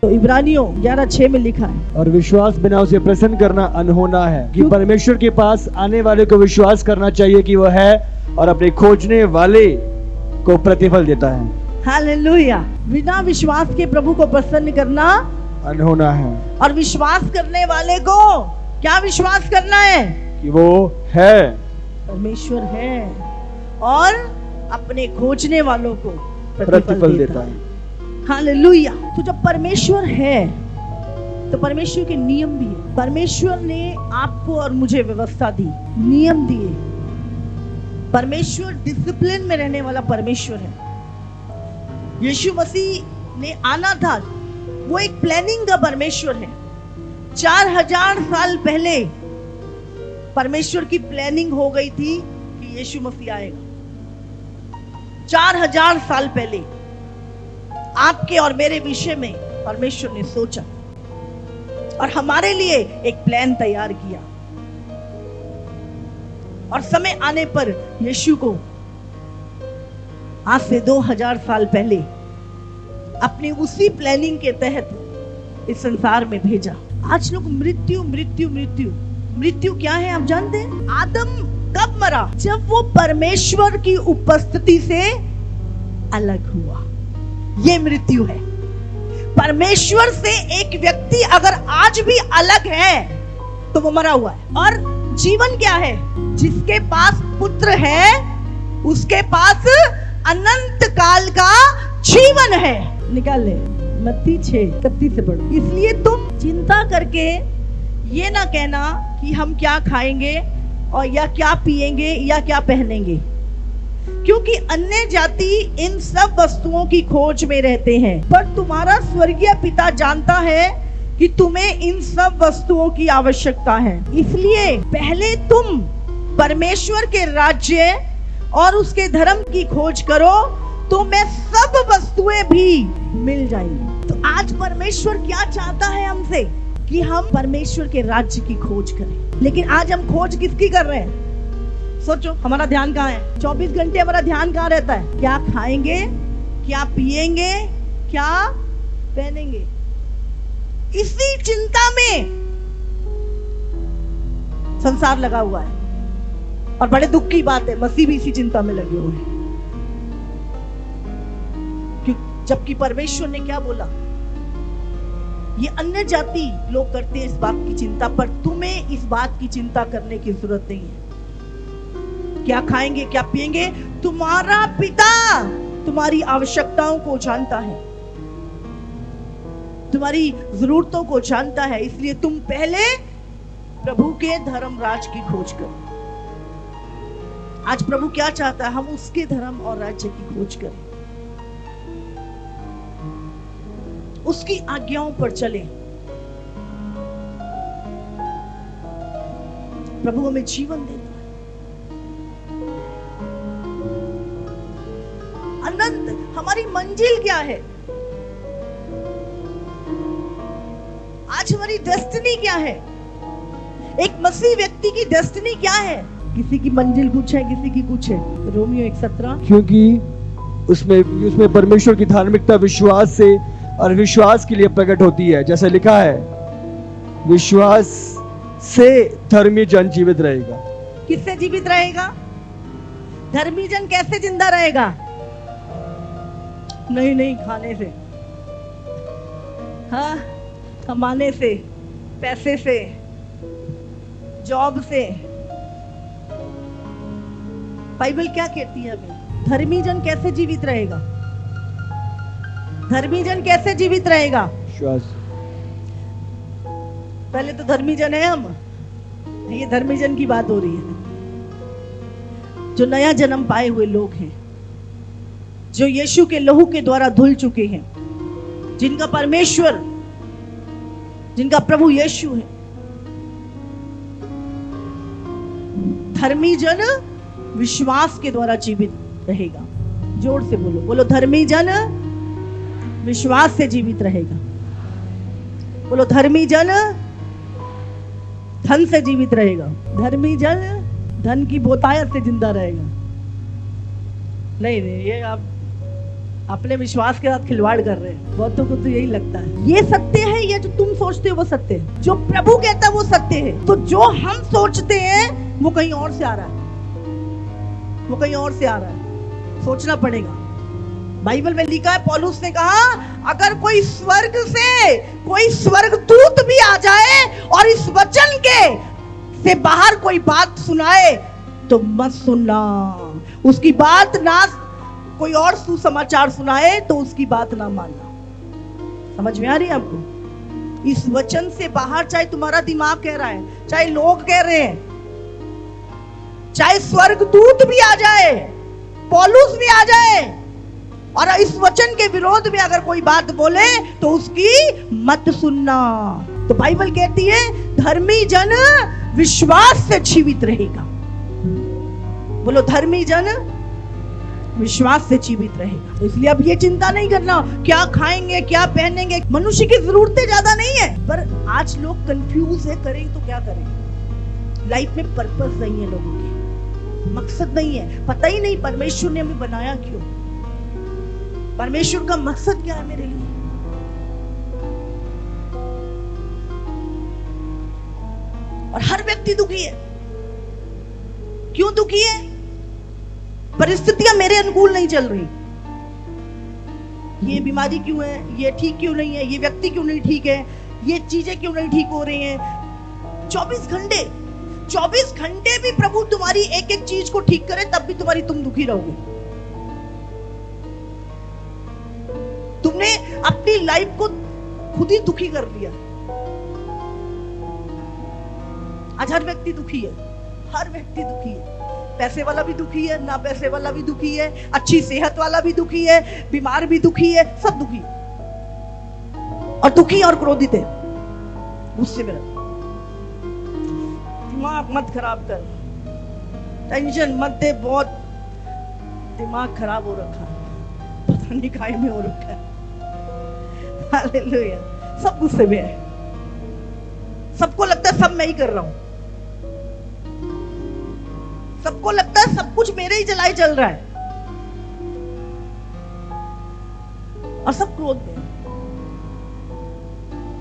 तो इब्रानियों 11:6 में लिखा है, और विश्वास बिना उसे प्रसन्न करना अनहोना है, कि परमेश्वर के पास आने वाले को विश्वास करना चाहिए कि वह है और अपने खोजने वाले को प्रतिफल देता है। हालेलुया। बिना विश्वास के प्रभु को प्रसन्न करना अनहोना है। और विश्वास करने वाले को क्या विश्वास करना है? कि वो है, परमेश्वर है और अपने खोजने वालों को प्रतिफल देता है। हालेलुया। तो जब परमेश्वर है तो परमेश्वर के नियम भी है। परमेश्वर ने आपको और मुझे व्यवस्था दी, नियम दिए। परमेश्वर डिसिप्लिन में रहने वाला परमेश्वर है। यीशु मसीह ने आना था, वो एक प्लानिंग का परमेश्वर है। 4000 साल पहले परमेश्वर की प्लानिंग हो गई थी कि यीशु मसीह आएगा। 4000 साल पहले आपके और मेरे विषय में परमेश्वर ने सोचा और हमारे लिए एक प्लान तैयार किया, और समय आने पर यीशु को आज से 2000 साल पहले अपनी उसी प्लानिंग के तहत इस संसार में भेजा। आज लोग मृत्यु मृत्यु मृत्यु मृत्यु क्या है आप जानते हैं? आदम कब मरा? जब वो परमेश्वर की उपस्थिति से अलग हुआ। ये मृत्यु है। परमेश्वर से एक व्यक्ति अगर आज भी अलग है तो वो मरा हुआ है। और जीवन क्या है? जिसके पास पुत्र है उसके पास अनंत काल का जीवन है। निकाल ले, मत्ती 6:31 से पढ़ो। इसलिए तुम चिंता करके ये ना कहना कि हम क्या खाएंगे और या क्या पिएंगे या क्या पहनेंगे, क्योंकि अन्य जाति इन सब वस्तुओं की खोज में रहते हैं, पर तुम्हारा स्वर्गीय पिता जानता है कि तुम्हें इन सब वस्तुओं की आवश्यकता है। इसलिए पहले तुम परमेश्वर के राज्य और उसके धर्म की खोज करो, तुम्हें सब वस्तुएं भी मिल जाएंगी। तो आज परमेश्वर क्या चाहता है हमसे? कि हम परमेश्वर के राज्य की खोज करें। लेकिन आज हम खोज किसकी कर रहे हैं? सोचो, हमारा ध्यान कहाँ है? 24 घंटे हमारा ध्यान कहाँ रहता है? क्या खाएंगे, क्या पिएंगे, क्या पहनेंगे, इसी चिंता में संसार लगा हुआ है। और बड़े दुख की बात है, मसीह भी इसी चिंता में लगे हुए हैं। जबकि परमेश्वर ने क्या बोला? ये अन्य जाति लोग करते हैं इस बात की चिंता, पर तुम्हें इस बात की चिंता करने की जरूरत नहीं है। क्या खाएंगे, क्या पिएंगे, तुम्हारा पिता तुम्हारी आवश्यकताओं को जानता है, तुम्हारी जरूरतों को जानता है। इसलिए तुम पहले प्रभु के धर्म राज की खोज करो। आज प्रभु क्या चाहता है? हम उसके धर्म और राज्य की खोज करें, उसकी आज्ञाओं पर चलें। प्रभु हमें जीवन देता है, अनंत। हमारी मंजिल क्या है? आज हमारी डेस्टिनी क्या है? एक मसीह व्यक्ति की डेस्टिनी क्या है? किसी की मंजिल कुछ है, किसी की कुछ है। रोमियो 1:17, क्योंकि उसमें परमेश्वर की धार्मिकता विश्वास से और विश्वास के लिए प्रकट होती है। जैसे लिखा है, विश्वास से धर्मी जन जीवित रहेगा। किससे जीवित रहेगा? धर्मी जन कैसे जिंदा रहेगा? नहीं खाने से, हाँ, कमाने से, पैसे से, जॉब से। बाइबल क्या कहती है हमें? धर्मी जन कैसे जीवित रहेगा? धर्मी जन कैसे जीवित रहेगा? विश्वास। पहले तो धर्मी जन है हम, ये धर्मी जन की बात हो रही है। जो नया जन्म पाए हुए लोग हैं, जो यीशु के लहू के द्वारा धुल चुके हैं, जिनका परमेश्वर, जिनका प्रभु यीशु है। धर्मी जन विश्वास के द्वारा जीवित रहेगा। जोर से बोलो, बोलो, धर्मी जन विश्वास से जीवित रहेगा। बोलो, धर्मी जन धन से जीवित रहेगा। धर्मी जन धन की बहुतायत से जिंदा रहेगा। नहीं, ये आप अपने विश्वास के साथ खिलवाड़ कर रहे हैं। बहुतों को तो यही लगता है ये सत्य है, ये जो तुम सोचते हो वो सत्य है, जो प्रभु कहता है वो सत्य है। तो जो हम सोचते हैं वो कहीं और से आ रहा है, वो कहीं और से आ रहा है। सोचना पड़ेगा। बाइबल में लिखा है, पौलुस ने कहा अगर कोई स्वर्ग से कोई स्वर्गदूत भी आ जाए और इस वचन के से बाहर कोई बात सुनाए तो मत सुनना। उसकी बात ना, कोई और सुसमाचार सुनाए तो उसकी बात ना मानना। समझ में आ रही है आपको? इस वचन से बाहर चाहे तुम्हारा दिमाग कह रहा है, चाहे लोग कह रहे हैं, चाहे स्वर्गदूत भी आ जाए, पौलुस भी आ जाए, और इस वचन के विरोध में अगर कोई बात बोले तो उसकी मत सुनना। तो बाइबल कहती है धर्मी जन विश्वास से जीवित रहेगा। बोलो, धर्मी जन विश्वास से जीवित रहेगा। तो इसलिए अब ये चिंता नहीं करना क्या खाएंगे क्या पहनेंगे। मनुष्य की जरूरतें ज्यादा नहीं है, पर आज लोग कंफ्यूज है, करें तो क्या करें। लाइफ में पर्पस नहीं है, लोगों के मकसद नहीं है, पता ही नहीं परमेश्वर ने हमें बनाया क्यों, परमेश्वर का मकसद क्या है मेरे लिए। और हर व्यक्ति दुखी है। क्यों दुखी है? परिस्थितियां मेरे अनुकूल नहीं चल रही। ये बीमारी क्यों है, ये ठीक क्यों नहीं है, ये व्यक्ति क्यों नहीं ठीक है, ये चीजें क्यों नहीं ठीक हो रही हैं। 24 घंटे भी प्रभु तुम्हारी एक एक चीज को ठीक करे तब भी तुम दुखी रहोगे। तुमने अपनी लाइफ को खुद ही दुखी कर लिया। आज हर व्यक्ति दुखी है, हर व्यक्ति दुखी है। पैसे वाला भी दुखी है, ना पैसे वाला भी दुखी है, अच्छी सेहत वाला भी दुखी है, बीमार भी दुखी है, सब दुखी है। और दुखी और क्रोधित है, गुस्से में रहो। दिमाग मत खराब कर, टेंशन मत दे, बहुत दिमाग खराब हो रखा है, पता नहीं काय में हो रखा है। हालेलुया। सब गुस्से में है, सबको लगता है सब मैं ही कर रहा हूं, सबको लगता है सब कुछ मेरे ही चलाई चल रहा है, और सब क्रोध में।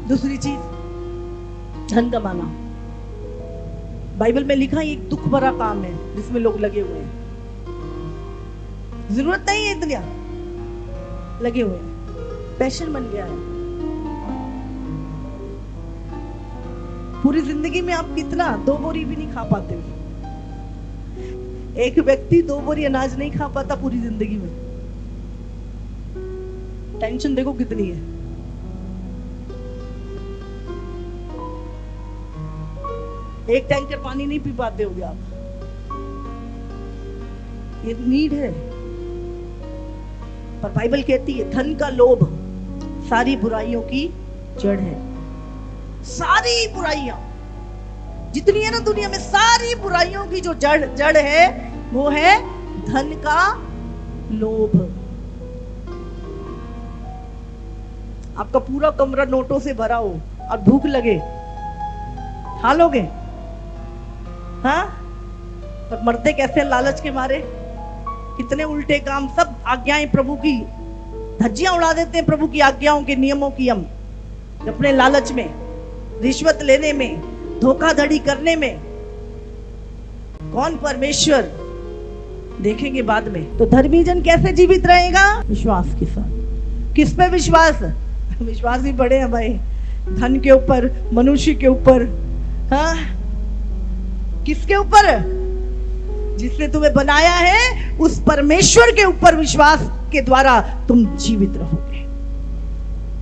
दूसरी चीज धन कमाना। बाइबल में लिखा है एक दुख भरा काम है जिसमें लोग लगे हुए हैं। जरूरत नहीं है इतना, लगे हुए हैं, पैशन बन गया है। पूरी जिंदगी में आप कितना 2 बोरी भी नहीं खा पाते। एक व्यक्ति 2 बोरी अनाज नहीं खा पाता पूरी जिंदगी में। टेंशन देखो कितनी है। एक टैंकर पानी नहीं पी पाते होगे आप। ये नीड है। पर बाइबल कहती है धन का लोभ सारी बुराइयों की जड़ है। सारी बुराइयां जितनी है ना दुनिया में, सारी बुराइयों की जो जड़ है वो है धन का लोभ। आपका पूरा कमरा नोटों से भरा हो और भूख लगे, खा लोगे? हाँ, पर मरते कैसे? लालच के मारे। कितने उल्टे काम, सब आज्ञाएं प्रभु की, धज्जियां उड़ा देते हैं प्रभु की आज्ञाओं के, नियमों की हम अपने लालच में, रिश्वत लेने में, धोखाधड़ी करने में। कौन? परमेश्वर। देखेंगे बाद में। तो धर्मी जन कैसे जीवित रहेगा? विश्वास के साथ। किस पे विश्वास? विश्वास ही बड़े हैं भाई, धन के ऊपर, मनुष्य के ऊपर। हाँ, किसके ऊपर? जिसने तुम्हें बनाया है उस परमेश्वर के ऊपर विश्वास के द्वारा तुम जीवित रहोगे।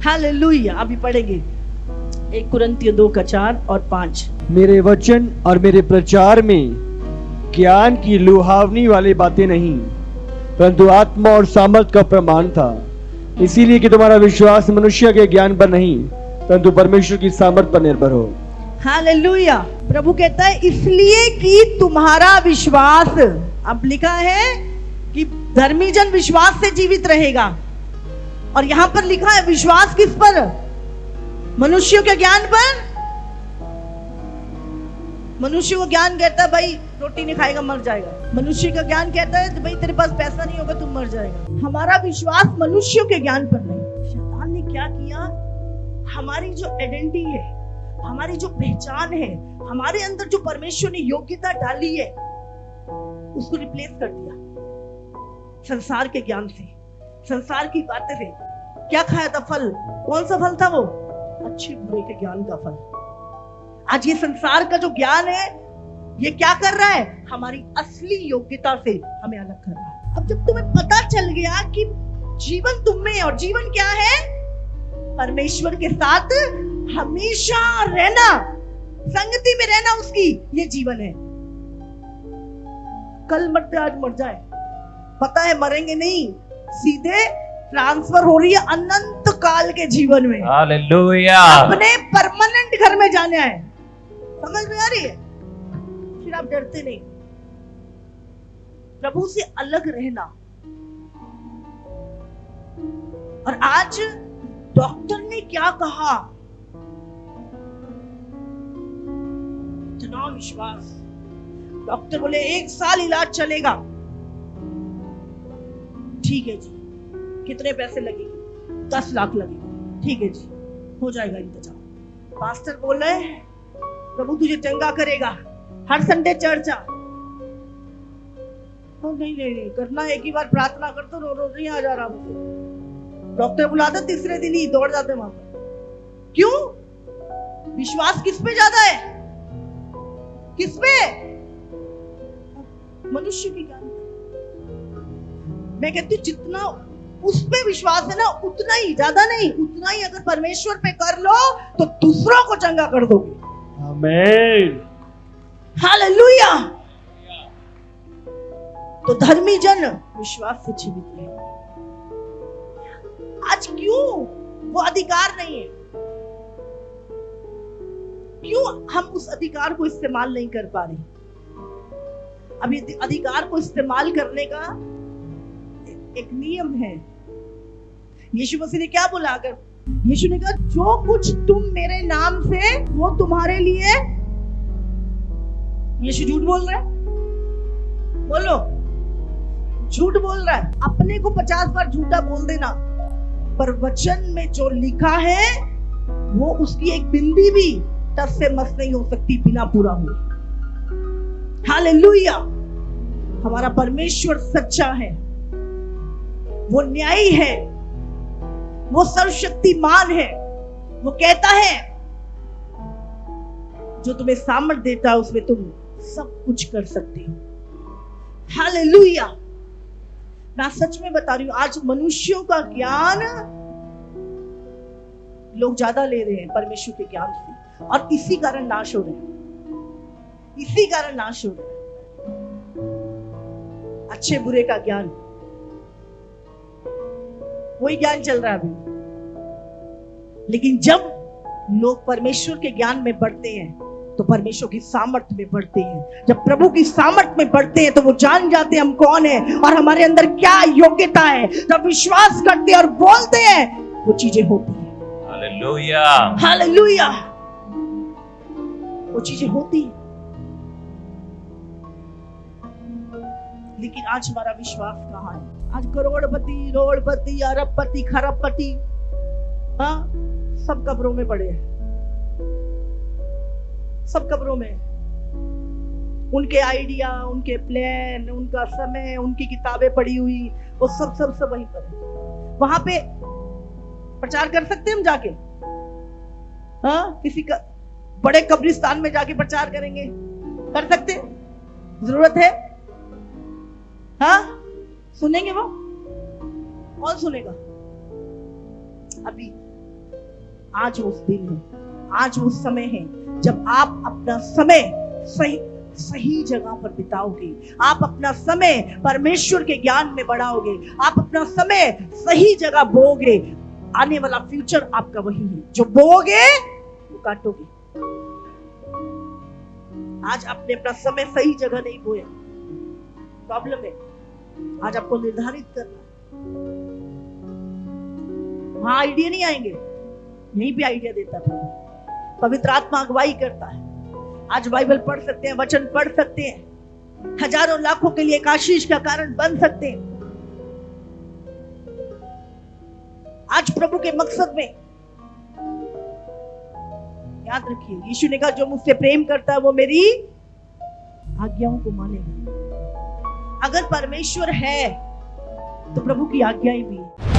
हालेलुया। अभी पढ़ेंगे 1 कुरिन्थियों 2:4 और 5। मेरे वचन और मेरे प्रचार में ज्ञान की लुभावनी वाली बातें नहीं, परंतु आत्मा और सामर्थ का प्रमाण था, इसीलिए कि तुम्हारा विश्वास मनुष्य के ज्ञान पर नहीं परंतु परमेश्वर की सामर्थ पर निर्भर हो। हालेलुया। प्रभु कहता है इसलिए कि तुम्हारा विश्वास, अब लिखा है कि धर्मी जन विश्वास से जीवित रहेगा, और यहां पर लिखा है विश्वास किस पर? मनुष्यों के ज्ञान पर मनुष्य को ज्ञान कहता है भाई रोटी नहीं खाएगा मर जाएगा। मनुष्य का ज्ञान कहता है भाई तेरे पास पैसा नहीं होगा तुम मर जाएगा। हमारा विश्वास मनुष्यों के ज्ञान पर नहीं। शैतान ने क्या किया, हमारी जो आइडेंटिटी है, हमारी जो पहचान है, हमारे अंदर जो परमेश्वर ने योग्यता डाली है, उसको रिप्लेस कर दिया संसार के ज्ञान से, संसार की बातें से। क्या खाया था फल? कौन सा फल था वो? अच्छे बुरे के ज्ञान का फल। आज ये संसार का जो ज्ञान है ये क्या कर रहा है? हमारी असली योग्यता से हमें अलग कर रहा है। अब जब तुम्हें पता चल गया कि जीवन तुम में है, और जीवन क्या है? परमेश्वर के साथ हमेशा रहना, संगति में रहना उसकी, ये जीवन है। कल मरते आज मर जाए, पता है मरेंगे नहीं, सीधे ट्रांसफर हो रही है अनंत काल के जीवन में। हालेलुया। अपने परमानेंट घर में जाने आए। समझ में आ रही है? फिर आप डरते नहीं, प्रभु से अलग रहना। और आज डॉक्टर ने क्या कहा, इतना विश्वास। डॉक्टर बोले 1 साल इलाज चलेगा। ठीक है जी, कितने पैसे लगेंगे? 10 लाख लगेगा। ठीक है जी, हो जाएगा इंतजाम। पास्टर बोल रहे प्रभु तुझे चंगा करेगा, हर संडे चर्च आ। तो नहीं करना, एक ही बार प्रार्थना कर तो रोज नहीं आ जा रहा मुझे। डॉक्टर बुलाते तीसरे दिन ही दौड़ जाते वहां पर। क्यों? विश्वास किस पे ज्यादा है? किस पे? मनुष्य की ज्ञान। मैं कहती हूँ जितना उस पे विश्वास है ना, उतना ही, ज्यादा नहीं, उतना ही अगर परमेश्वर पे कर लो तो दूसरों को चंगा कर दोगे। आमीन। हालेलुया। तो धर्मी जन विश्वास से जीवित रहे। आज क्यों वो अधिकार नहीं है? क्यों हम उस अधिकार को इस्तेमाल नहीं कर पा रहे? अभी अधिकार को इस्तेमाल करने का एक नियम है। यीशु मसीह ने क्या बोला? अगर यीशु ने कहा जो कुछ तुम मेरे नाम से, वो तुम्हारे लिए। यीशु झूठ बोल रहा है? बोलो, झूठ बोल रहा है। अपने को 50 बार झूठा बोल देना, पर वचन में जो लिखा है वो उसकी एक बिंदी भी टस से मस नहीं हो सकती बिना पूरा हुए। हालेलुया। हमारा परमेश्वर सच्चा है, वो न्यायी है, वो सर्वशक्तिमान है। वो कहता है जो तुम्हें सामर्थ देता है उसमें तुम सब कुछ कर सकते हो। हालेलुया। मैं सच में बता रही हूं, आज मनुष्यों का ज्ञान लोग ज्यादा ले रहे हैं परमेश्वर के ज्ञान से, और इसी कारण नाश हो रहे हैं। इसी कारण नाश हो रहे हैं। अच्छे बुरे का ज्ञान, वही ज्ञान चल रहा है अभी। लेकिन जब लोग परमेश्वर के ज्ञान में बढ़ते हैं तो परमेश्वर की सामर्थ्य में बढ़ते हैं। जब प्रभु की सामर्थ्य में बढ़ते हैं तो वो जान जाते हैं हम कौन है और हमारे अंदर क्या योग्यता है। जब विश्वास करते हैं और बोलते हैं वो चीजें होती हैं। हालेलुया। हालेलुया। वो चीजें होती हैं। लेकिन आज हमारा विश्वास कहाँ है? आज करोड़पति, रोड़पति, अरबपति, खरबपति, हाँ, सब कब्रों में पड़े हैं। सब कब्रों में। उनके आइडिया, उनके प्लान, उनका समय, उनकी किताबें पड़ी हुई, वो सब वहीं पर है। वहां पे प्रचार कर सकते हैं हम जाके? हाँ, किसी का बड़े कब्रिस्तान में जाके प्रचार करेंगे? कर सकते? जरूरत है? हाँ, सुनेंगे वो? कौन सुनेगा? अभी आज वो दिन है, आज वो समय है जब आप अपना समय सही जगह पर बिताओगे। आप अपना समय परमेश्वर के ज्ञान में बढ़ाओगे। आप अपना समय सही जगह बोओगे। आने वाला फ्यूचर आपका वही है। जो बोओगे वो काटोगे। आज आपने अपना समय सही जगह नहीं बोया, प्रॉब्लम है। आज आपको निर्धारित करना। वहां आइडिया नहीं आएंगे, यहीं पे आइडिया देता है। पवित्र आत्मा अगुवाई करता है। आज बाइबल पढ़ सकते हैं, वचन पढ़ सकते हैं, हजारों लाखों के लिए एक आशीष का कारण बन सकते हैं। आज प्रभु के मकसद में याद रखिए, यीशु ने कहा जो मुझसे प्रेम करता है वो मेरी आज्ञाओं को मानेगा। अगर परमेश्वर है तो प्रभु की आज्ञाएं भी है।